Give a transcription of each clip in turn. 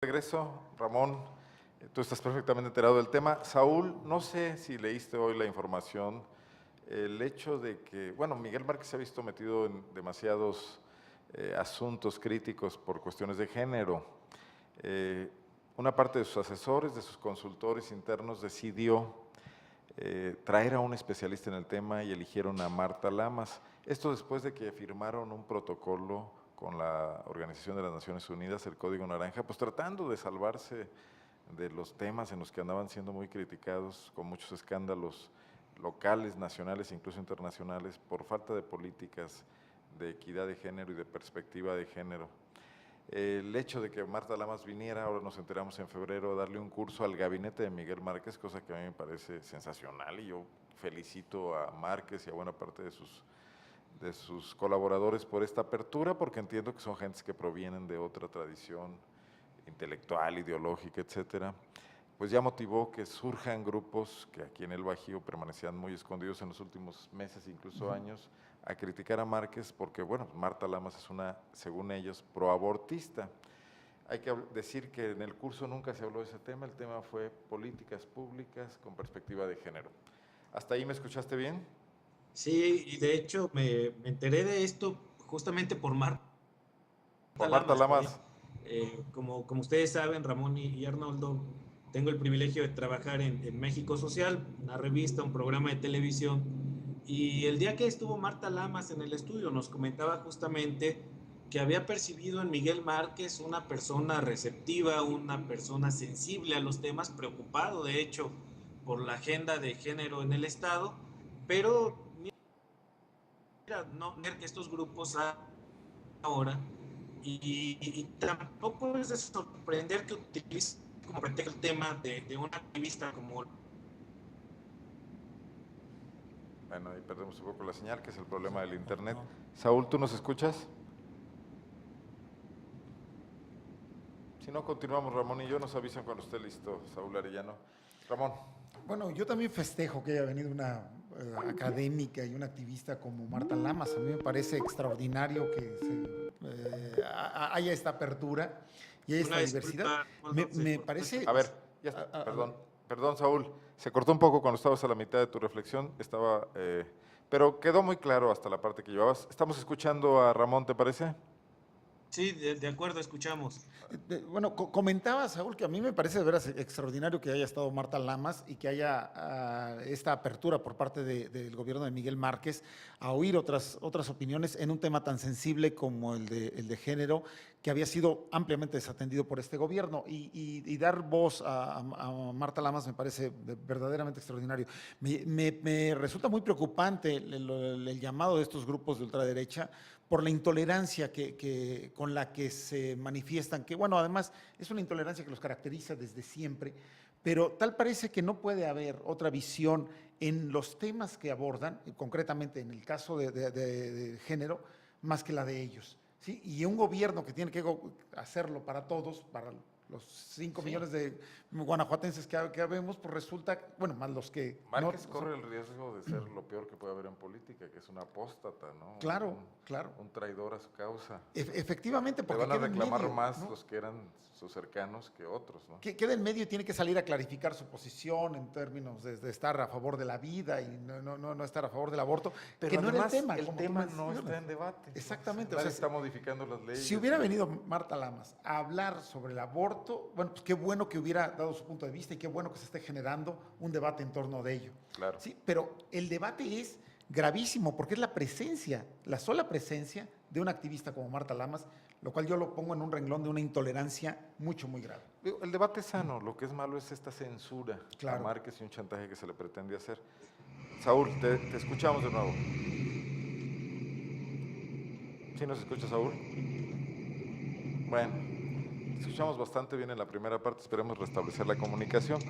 Regreso, Ramón, tú estás perfectamente enterado del tema. Saúl, no sé si leíste hoy la información, el hecho de que, bueno, Miguel Márquez se ha visto metido en demasiados asuntos críticos por cuestiones de género. Una parte de sus asesores, de sus consultores internos, decidió traer a un especialista en el tema y eligieron a Marta Lamas. Esto después de que firmaron un protocolo con la Organización de las Naciones Unidas, el Código Naranja, pues tratando de salvarse de los temas en los que andaban siendo muy criticados, con muchos escándalos locales, nacionales e incluso internacionales, por falta de políticas de equidad de género y de perspectiva de género. El hecho de que Marta Lamas viniera, ahora nos enteramos en febrero, a darle un curso al gabinete de Miguel Márquez, cosa que a mí me parece sensacional, y yo felicito a Márquez y a buena parte de sus colaboradores por esta apertura, porque entiendo que son gentes que provienen de otra tradición intelectual, ideológica, etcétera. Pues ya motivó que surjan grupos que aquí en el Bajío permanecían muy escondidos en los últimos meses, incluso años, a criticar a Márquez porque, bueno, Marta Lamas es una, según ellos, proabortista. Hay que decir que en el curso nunca se habló de ese tema, el tema fue políticas públicas con perspectiva de género. ¿Hasta ahí me escuchaste bien? Sí, y de hecho me enteré de esto justamente por Marta Por Marta Lamas. Lamas. Como ustedes saben, Ramón y Arnoldo, tengo el privilegio de trabajar en México Social, una revista, un programa de televisión, y el día que estuvo Marta Lamas en el estudio nos comentaba justamente que había percibido en Miguel Márquez una persona receptiva, una persona sensible a los temas, preocupado de hecho por la agenda de género en el Estado, pero no ver que estos grupos ahora y tampoco es de sorprender que utilice como pretexto el tema de un activista como... Bueno, ahí perdemos un poco la señal, que es el problema del internet. Saúl, ¿tú nos escuchas? Si no, continuamos, Ramón y yo, nos avisan cuando esté listo, Saúl Arellano. Ramón. Bueno, yo también festejo que haya venido una académica y una activista como Marta Lamas. A mí me parece extraordinario que haya esta apertura y haya Una esta diversidad. disculpa, Me ese A parece... ver, ya está, perdón, Saúl, se cortó un poco cuando estabas a la mitad de tu reflexión, pero quedó muy claro hasta la parte que llevabas. Estamos escuchando a Ramón, ¿te parece? sí, de acuerdo, escuchamos. Bueno, comentaba, Saúl, que a mí me parece de veras extraordinario que haya estado Marta Lamas y que haya esta apertura por parte del gobierno de Miguel Márquez a oír otras opiniones en un tema tan sensible como el de género, que había sido ampliamente desatendido por este gobierno. Y dar voz a Marta Lamas me parece verdaderamente extraordinario. Me resulta muy preocupante el llamado de estos grupos de ultraderecha por la intolerancia con la que se manifiestan, que bueno, además es una intolerancia que los caracteriza desde siempre, pero tal parece que no puede haber otra visión en los temas que abordan, concretamente en el caso de género, más que la de ellos. ¿Sí? Y un gobierno que tiene que hacerlo para todos, para los 5 Sí. millones de guanajuatenses que vemos, pues resulta, bueno, más los que Márquez no corre el riesgo de ser lo peor que puede haber en política, que es un apóstata, ¿no? claro, claro. Un traidor a su causa. Efectivamente, Le porque van a queda en reclamar medio, más ¿no? los que eran sus cercanos que otros, ¿no? Queda en medio y tiene que salir a clarificar su posición en términos de estar a favor de la vida y no estar a favor del aborto, Pero que no era el además tema, el como tú tema no mencionas. está en debate, ¿no? O sea, Exactamente, o nadie sea, está modificando las leyes. si hubiera venido Marta Lamas a hablar sobre el aborto, bueno, pues qué bueno que hubiera dado su punto de vista y qué bueno que se esté generando un debate en torno de ello. Claro. Sí, pero el debate es gravísimo porque es la presencia, la sola presencia de un activista como Marta Lamas, lo cual yo lo pongo en un renglón de una intolerancia muy grave. El debate es sano, lo que es malo es esta censura a Claro. Márquez y un chantaje que se le pretende hacer. Saúl, te escuchamos de nuevo. ¿Sí nos escucha, Saúl? Bueno, escuchamos bastante bien en la primera parte, esperemos restablecer la comunicación.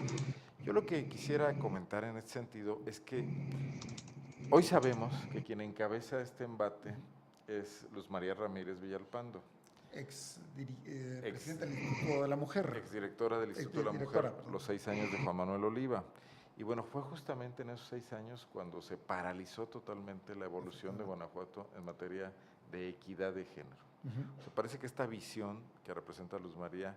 Yo lo que quisiera comentar en este sentido es que hoy sabemos que quien encabeza este embate es Luz María Ramírez Villalpando, Presidenta del Instituto de la Mujer. exdirectora del Instituto de la Mujer, los 6 años de Juan Manuel Oliva. Y bueno, fue justamente en esos 6 años cuando se paralizó totalmente la evolución de Guanajuato en materia de equidad de género. O sea, parece que esta visión que representa Luz María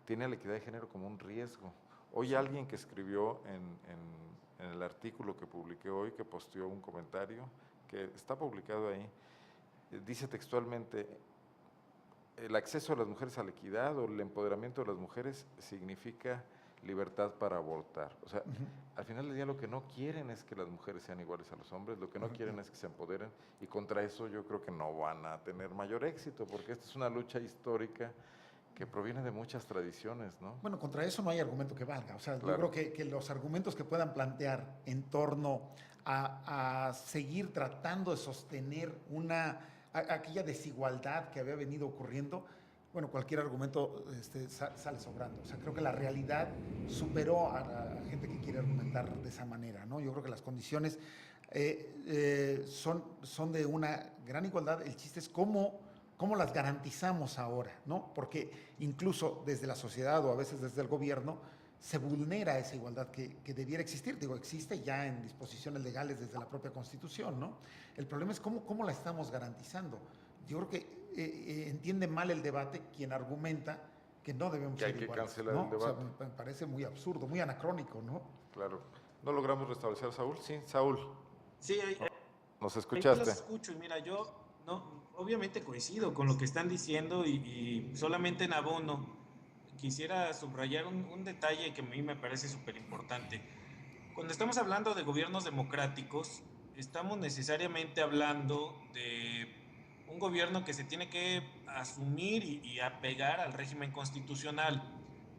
tiene a la equidad de género como un riesgo. Hoy alguien que escribió en el artículo que publiqué hoy, que posteó un comentario, que está publicado ahí, dice textualmente: el acceso de las mujeres a la equidad o el empoderamiento de las mujeres significa libertad para abortar. O sea, al final del día lo que no quieren es que las mujeres sean iguales a los hombres, lo que no quieren es que se empoderen, y contra eso yo creo que no van a tener mayor éxito, porque esta es una lucha histórica que proviene de muchas tradiciones, ¿no? Bueno, contra eso no hay argumento que valga. O sea, Claro. yo creo que los argumentos que puedan plantear en torno a seguir tratando de sostener aquella desigualdad que había venido ocurriendo, bueno, cualquier argumento sale sobrando. O sea, creo que la realidad superó a la gente que quiere argumentar de esa manera, ¿no? Yo creo que las condiciones son de una gran igualdad. El chiste es cómo las garantizamos ahora, ¿no? Porque incluso desde la sociedad o a veces desde el gobierno se vulnera esa igualdad que debiera existir. Digo, existe ya en disposiciones legales desde la propia Constitución, ¿no? El problema es cómo la estamos garantizando. Yo creo que entiende mal el debate quien argumenta que no debemos Que hay ser que iguales, cancelar ¿no? el debate. O sea, me parece muy absurdo, muy anacrónico, ¿no? Claro. ¿No logramos restablecer a Saúl? Sí, Saúl, Sí, ¿nos ahí escuchaste? los escucho y mira, yo obviamente coincido con lo que están diciendo y solamente en abono quisiera subrayar un detalle que a mí me parece súper importante. Cuando estamos hablando de gobiernos democráticos, estamos necesariamente hablando de un gobierno que se tiene que asumir y apegar al régimen constitucional.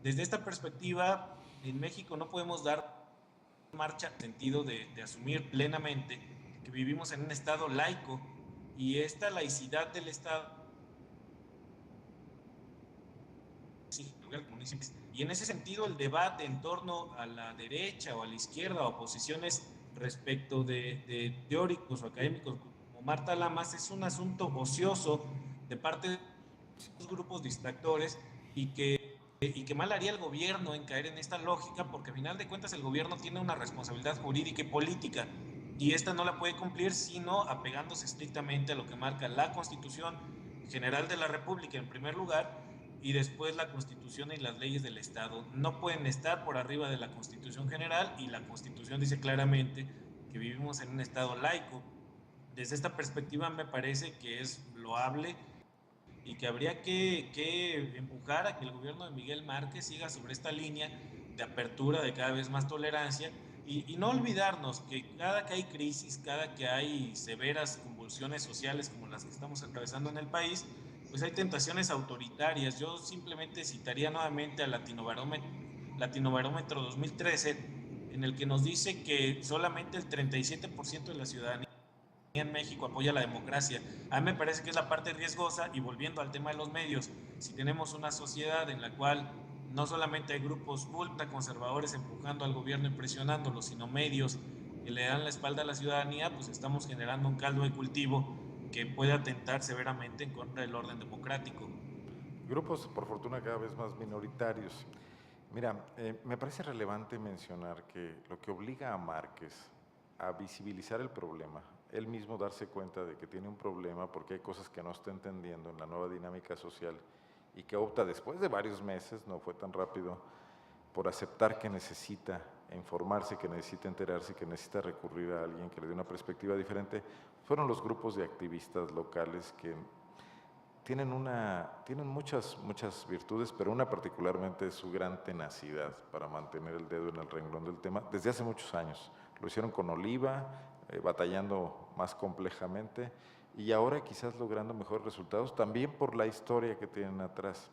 Desde esta perspectiva, en México no podemos dar marcha en el sentido de asumir plenamente que vivimos en un Estado laico y esta laicidad del Estado. Y en ese sentido, el debate en torno a la derecha o a la izquierda o posiciones respecto de teóricos o académicos como Marta Lamas es un asunto ocioso de parte de los grupos distractores y que mal haría el gobierno en caer en esta lógica, porque al final de cuentas el gobierno tiene una responsabilidad jurídica y política y esta no la puede cumplir sino apegándose estrictamente a lo que marca la Constitución General de la República en primer lugar y después la Constitución y las leyes del Estado. No pueden estar por arriba de la Constitución General y la Constitución dice claramente que vivimos en un Estado laico. Desde esta perspectiva me parece que es loable y que habría que empujar a que el gobierno de Miguel Márquez siga sobre esta línea de apertura, de cada vez más tolerancia y no olvidarnos que cada que hay crisis, cada que hay severas convulsiones sociales como las que estamos atravesando en el país, pues hay tentaciones autoritarias. Yo simplemente citaría nuevamente al Latinobarómetro 2013, en el que nos dice que solamente el 37% de la ciudadanía en México apoya la democracia. A mí me parece que es la parte riesgosa y volviendo al tema de los medios, si tenemos una sociedad en la cual no solamente hay grupos ultraconservadores empujando al gobierno y presionándolo, sino medios que le dan la espalda a la ciudadanía, pues estamos generando un caldo de cultivo que puede atentar severamente en contra del orden democrático. Grupos, por fortuna, cada vez más minoritarios. Mira, me parece relevante mencionar que lo que obliga a Márquez a visibilizar el problema, él mismo darse cuenta de que tiene un problema porque hay cosas que no está entendiendo en la nueva dinámica social y que opta después de varios meses, no fue tan rápido, por aceptar que necesita informarse, que necesita enterarse, que necesita recurrir a alguien que le dé una perspectiva diferente, fueron los grupos de activistas locales que tienen muchas virtudes, pero una particularmente es su gran tenacidad para mantener el dedo en el renglón del tema desde hace muchos años. Lo hicieron con Oliva, batallando más complejamente y ahora quizás logrando mejores resultados, también por la historia que tienen atrás.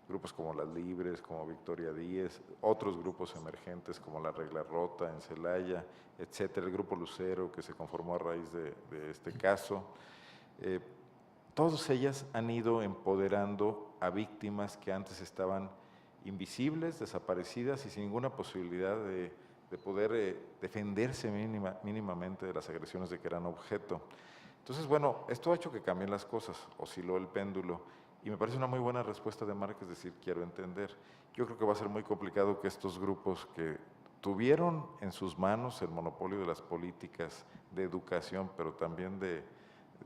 Grupos como Las Libres, como Victoria 10, otros grupos emergentes como La Regla Rota en Celaya, etcétera, el Grupo Lucero que se conformó a raíz de este caso. Todas ellas han ido empoderando a víctimas que antes estaban invisibles, desaparecidas y sin ninguna posibilidad de poder defenderse mínimamente de las agresiones de que eran objeto. Entonces, bueno, esto ha hecho que cambien las cosas, osciló el péndulo y me parece una muy buena respuesta de Márquez decir, quiero entender. Yo creo que va a ser muy complicado que estos grupos que tuvieron en sus manos el monopolio de las políticas de educación, pero también de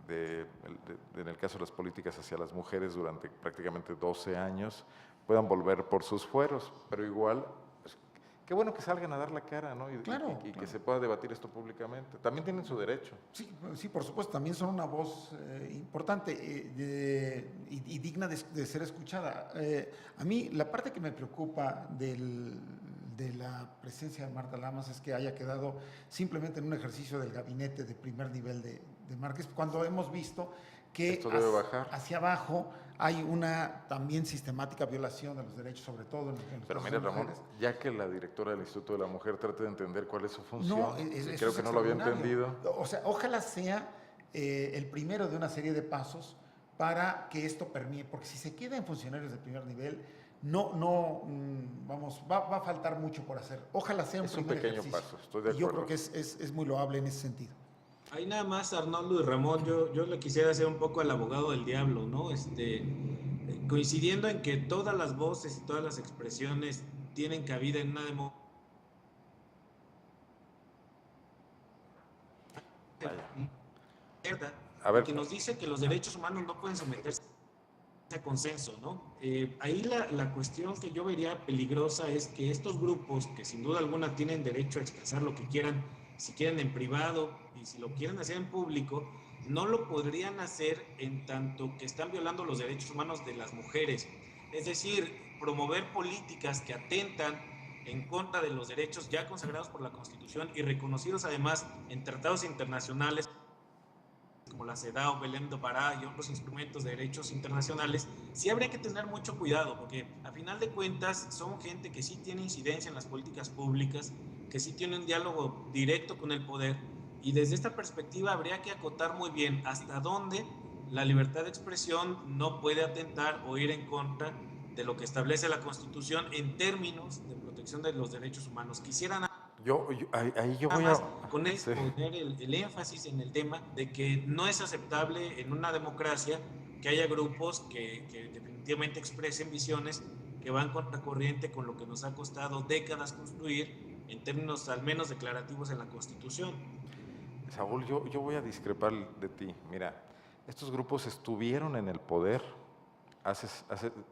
en el caso de las políticas hacia las mujeres durante prácticamente 12 años, puedan volver por sus fueros, pero igual, pues, qué bueno que salgan a dar la cara, ¿no? Claro, Que claro. se pueda debatir esto públicamente. También tienen su derecho. Sí, sí, por supuesto, también son una voz importante y digna de ser escuchada. A mí la parte que me preocupa de la presencia de Marta Lamas es que haya quedado simplemente en un ejercicio del gabinete de primer nivel de Márquez, cuando hemos visto que Esto debe bajar. hacia abajo hay una también sistemática violación de los derechos, sobre todo en los Pero casos mire, de Ramón, mujeres. ya que la directora del Instituto de la Mujer trate de entender cuál es su función, No, y eso creo es que no lo había extraordinario. entendido. O sea, ojalá sea el primero de una serie de pasos para que esto permee, porque si se queda en funcionarios de primer nivel, va a faltar mucho por hacer. Ojalá sea un Es un primer pequeño ejercicio. paso, estoy de Y yo acuerdo. creo que es muy loable en ese sentido. Ahí nada más, Arnoldo y Ramón, yo le quisiera hacer un poco al abogado del diablo, ¿no? Coincidiendo en que todas las voces y todas las expresiones tienen cabida en una democracia, A ver, que nos dice que los derechos humanos no pueden someterse a consenso, ¿no? Ahí la cuestión que yo vería peligrosa es que estos grupos, que sin duda alguna tienen derecho a expresar lo que quieran, si quieren en privado y si lo quieren hacer en público, no lo podrían hacer en tanto que están violando los derechos humanos de las mujeres. Es decir, promover políticas que atentan en contra de los derechos ya consagrados por la Constitución y reconocidos además en tratados internacionales como la CEDAW, Belém do Pará y otros instrumentos de derechos internacionales, sí habría que tener mucho cuidado, porque a final de cuentas son gente que sí tiene incidencia en las políticas públicas, que sí tiene un diálogo directo con el poder, y desde esta perspectiva habría que acotar muy bien hasta dónde la libertad de expresión no puede atentar o ir en contra de lo que establece la Constitución en términos de protección de los derechos humanos. Quisieran ahí yo nada voy más a... con Sí. poner el énfasis en el tema de que no es aceptable en una democracia que haya grupos que definitivamente expresen visiones que van contracorriente con lo que nos ha costado décadas construir en términos al menos declarativos en la Constitución. Saúl, yo voy a discrepar de ti. Mira, estos grupos estuvieron en el poder hace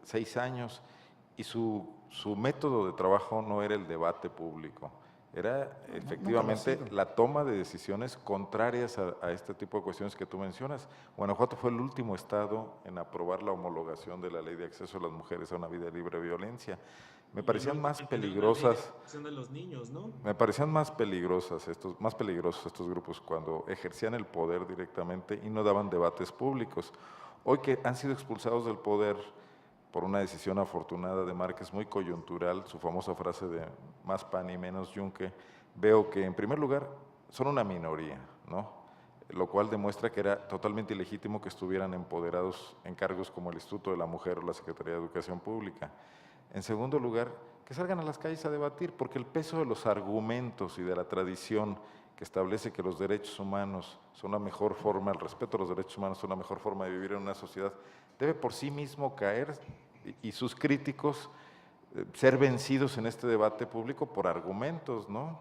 6 años y su método de trabajo no era el debate público, era efectivamente la toma de decisiones contrarias a este tipo de cuestiones que tú mencionas. Guanajuato fue el último estado en aprobar la homologación de la ley de acceso de las mujeres a una vida libre de violencia. Me parecían más peligrosas. De los niños, ¿no? Me parecían más peligrosos estos grupos cuando ejercían el poder directamente y no daban debates públicos. Hoy que han sido expulsados del poder por una decisión afortunada de Márquez, muy coyuntural, su famosa frase de más pan y menos yunque, veo que en primer lugar son una minoría, ¿no? Lo cual demuestra que era totalmente ilegítimo que estuvieran empoderados en cargos como el Instituto de la Mujer o la Secretaría de Educación Pública. En segundo lugar, que salgan a las calles a debatir, porque el peso de los argumentos y de la tradición que establece que los derechos humanos son la mejor forma, el respeto a los derechos humanos son la mejor forma de vivir en una sociedad, debe por sí mismo caer y sus críticos ser vencidos en este debate público por argumentos, ¿no?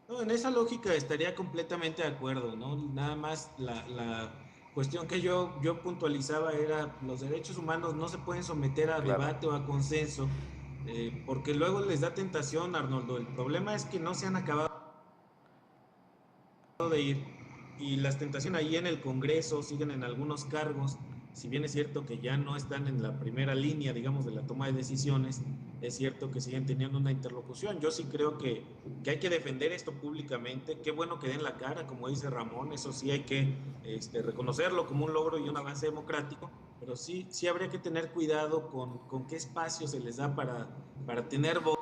No, en esa lógica estaría completamente de acuerdo, ¿no? Nada más la cuestión que yo puntualizaba era los derechos humanos no se pueden someter a debate o a consenso, porque luego les da tentación, Arnoldo. El problema es que no se han acabado de ir y las tentaciones ahí en el Congreso siguen en algunos cargos, si bien es cierto que ya no están en la primera línea, digamos, de la toma de decisiones, es cierto que siguen teniendo una interlocución. Yo sí creo que hay que defender esto públicamente. Qué bueno que den la cara, como dice Ramón, eso sí hay que reconocerlo como un logro y un avance democrático, pero sí habría que tener cuidado con qué espacio se les da para tener voz.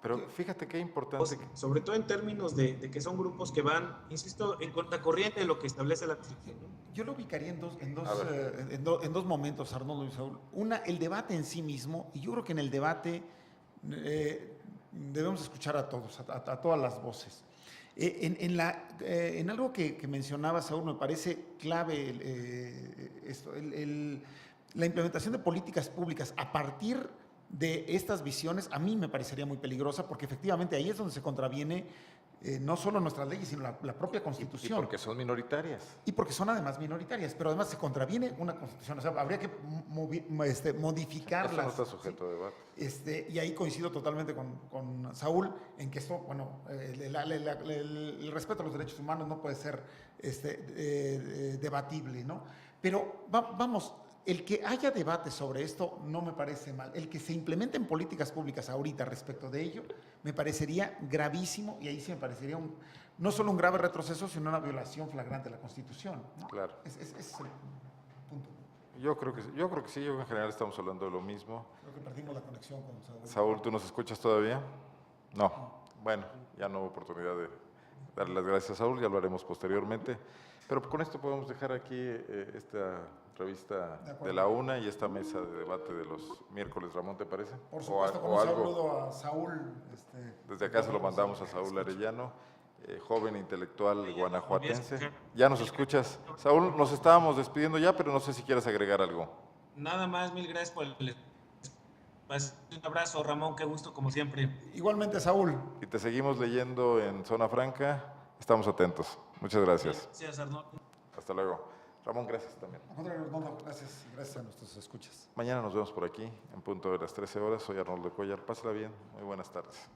Pero fíjate qué importante. Sobre todo en términos de que son grupos que van, insisto, en contracorriente de lo que establece la Constitución. Yo lo ubicaría en dos momentos, Arnoldo y Saúl. Una, el debate en sí mismo, y yo creo que en el debate debemos escuchar a todos, a todas las voces. En algo que mencionaba Saúl, me parece clave la implementación de políticas públicas a partir de estas visiones, a mí me parecería muy peligrosa, porque efectivamente ahí es donde se contraviene no solo nuestras leyes, sino la propia Constitución. Y porque son minoritarias. Y porque son además minoritarias, pero además se contraviene una Constitución. O sea, habría que modificarlas. Eso no está sujeto a debate. Y ahí coincido totalmente con Saúl en que esto, bueno, el respeto a los derechos humanos no puede ser debatible, ¿no? Pero vamos, el que haya debate sobre esto no me parece mal. El que se implementen políticas públicas ahorita respecto de ello me parecería gravísimo, y ahí sí me parecería no solo un grave retroceso, sino una violación flagrante de la Constitución, ¿no? Claro. Ese es el punto. Yo creo que sí, yo creo que en general estamos hablando de lo mismo. Creo que perdimos la conexión con Saúl. Saúl, ¿tú nos escuchas todavía? No. Bueno, ya no hubo oportunidad de darle las gracias a Saúl, ya lo haremos posteriormente. Pero con esto podemos dejar aquí esta revista de la UNA y esta mesa de debate de los miércoles, Ramón, ¿te parece? Por supuesto, con un saludo a Saúl. Desde acá se lo mandamos a Saúl Arellano, joven intelectual guanajuatense. ¿Ya nos escuchas? Saúl, nos estábamos despidiendo ya, pero no sé si quieres agregar algo. Nada más, mil gracias por el espacio. Un abrazo, Ramón, qué gusto como siempre. Igualmente, Saúl. Y te seguimos leyendo en Zona Franca, estamos atentos. Muchas gracias. Gracias, Arnoldo. Hasta luego. Ramón, gracias también. Al contrario, Arnoldo, gracias a nuestros escuchas. Mañana nos vemos por aquí, en punto de las 13 horas. Soy Arnoldo Cuellar. Pásala bien. Muy buenas tardes.